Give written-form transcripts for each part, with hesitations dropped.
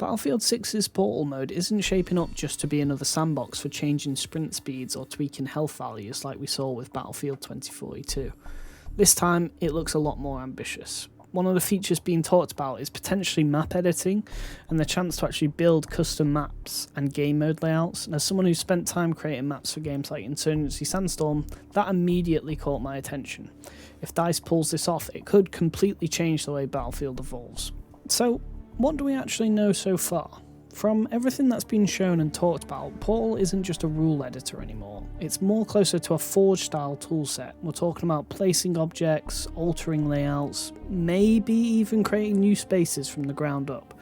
Battlefield 6's Portal mode isn't shaping up just to be another sandbox for changing sprint speeds or tweaking health values like we saw with Battlefield 2042. This time, it looks a lot more ambitious. One of the features being talked about is potentially map editing and the chance to actually build custom maps and game mode layouts. And as someone who spent time creating maps for games like Insurgency Sandstorm, that immediately caught my attention. If DICE pulls this off, it could completely change the way Battlefield evolves. So, what do we actually know so far? From everything that's been shown and talked about, Portal isn't just a rule editor anymore. It's more closer to a Forge-style toolset. We're talking about placing objects, altering layouts, maybe even creating new spaces from the ground up.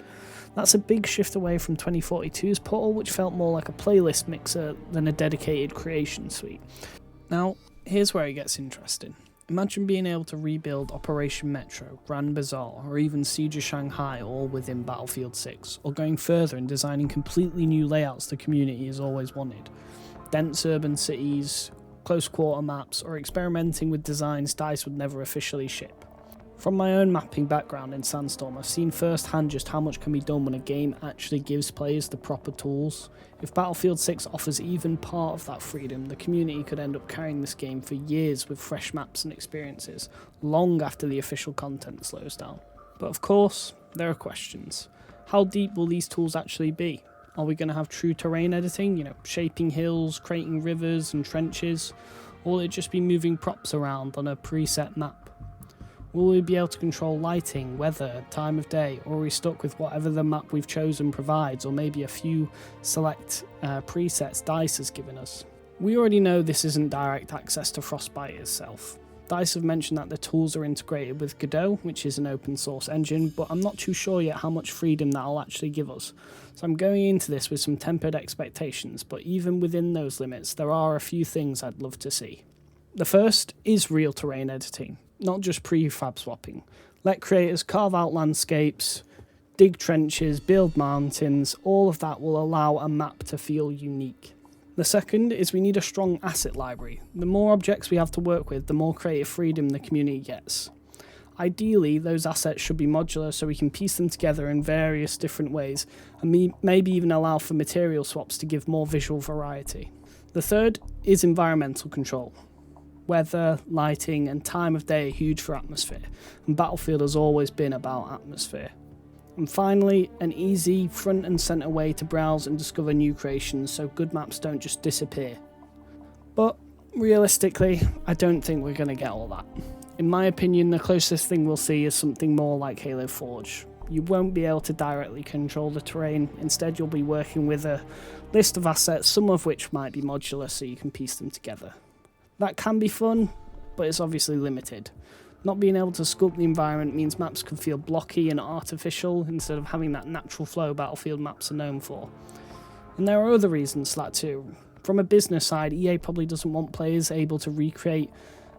That's a big shift away from 2042's Portal, which felt more like a playlist mixer than a dedicated creation suite. Now, here's where it gets interesting. Imagine being able to rebuild Operation Metro, Grand Bazaar, or even Siege of Shanghai all within Battlefield 6, or going further and designing completely new layouts the community has always wanted. Dense urban cities, close quarter maps, or experimenting with designs DICE would never officially ship. From my own mapping background in Sandstorm, I've seen firsthand just how much can be done when a game actually gives players the proper tools. If Battlefield 6 offers even part of that freedom, the community could end up carrying this game for years with fresh maps and experiences, long after the official content slows down. But of course, there are questions. How deep will these tools actually be? Are we going to have true terrain editing, shaping hills, creating rivers and trenches? Or will it just be moving props around on a preset map? Will we be able to control lighting, weather, time of day, or are we stuck with whatever the map we've chosen provides, or maybe a few select presets DICE has given us? We already know this isn't direct access to Frostbite itself. DICE have mentioned that the tools are integrated with Godot, which is an open source engine, but I'm not too sure yet how much freedom that'll actually give us. So I'm going into this with some tempered expectations, but even within those limits, there are a few things I'd love to see. The first is real terrain editing, not just prefab swapping. Let creators carve out landscapes, dig trenches, build mountains. All of that will allow a map to feel unique. The second is we need a strong asset library. The more objects we have to work with, the more creative freedom the community gets. Ideally, those assets should be modular so we can piece them together in various different ways, and maybe even allow for material swaps to give more visual variety. The third is environmental control. Weather, lighting, and time of day are huge for atmosphere, and Battlefield has always been about atmosphere. And finally, an easy, front and centre way to browse and discover new creations so good maps don't just disappear. But realistically, I don't think we're going to get all that. In my opinion, the closest thing we'll see is something more like Halo Forge. You won't be able to directly control the terrain, instead you'll be working with a list of assets, some of which might be modular so you can piece them together. That can be fun, but it's obviously limited. Not being able to sculpt the environment means maps can feel blocky and artificial instead of having that natural flow Battlefield maps are known for. And there are other reasons for that too. From a business side, EA probably doesn't want players able to recreate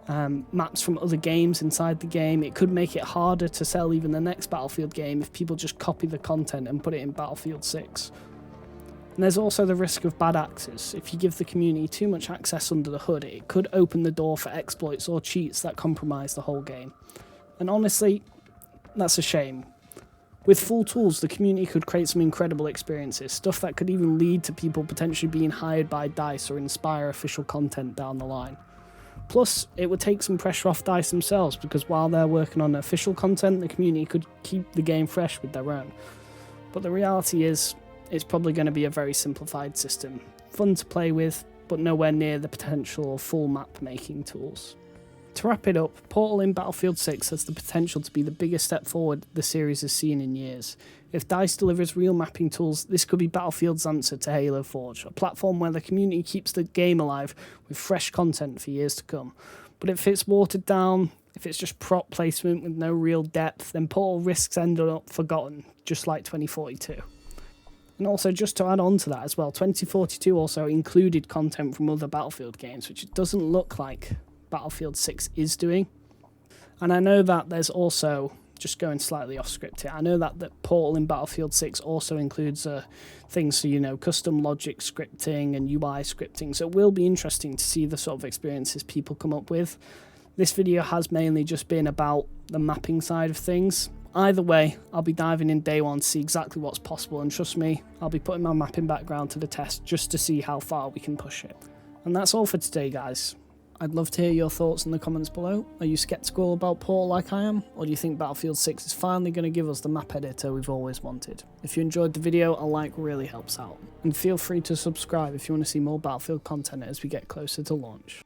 maps from other games inside the game. It could make it harder to sell even the next Battlefield game if people just copy the content and put it in Battlefield 6. And there's also the risk of bad actors. If you give the community too much access under the hood, it could open the door for exploits or cheats that compromise the whole game. And honestly, that's a shame. With full tools, the community could create some incredible experiences, stuff that could even lead to people potentially being hired by DICE or inspire official content down the line. Plus, it would take some pressure off DICE themselves, because while they're working on official content, the community could keep the game fresh with their own. But the reality is, it's probably going to be a very simplified system, fun to play with, but nowhere near the potential of full map making tools. To wrap it up, Portal in Battlefield 6 has the potential to be the biggest step forward the series has seen in years. If DICE delivers real mapping tools, this could be Battlefield's answer to Halo Forge, a platform where the community keeps the game alive with fresh content for years to come. But if it's watered down, if it's just prop placement with no real depth, then Portal risks ending up forgotten, just like 2042. And also, just to add on to that as well, 2042 also included content from other Battlefield games, which it doesn't look like Battlefield 6 is doing. And I know that there's also, just going slightly off script here, I know that Portal in Battlefield 6 also includes things for, custom logic scripting and UI scripting, so it will be interesting to see the sort of experiences people come up with. This video has mainly just been about the mapping side of things. Either way, I'll be diving in day one to see exactly what's possible, and trust me, I'll be putting my mapping background to the test just to see how far we can push it. And that's all for today, guys. I'd love to hear your thoughts in the comments below. Are you sceptical about Portal like I am, or do you think Battlefield 6 is finally going to give us the map editor we've always wanted? If you enjoyed the video, a like really helps out. And feel free to subscribe if you want to see more Battlefield content as we get closer to launch.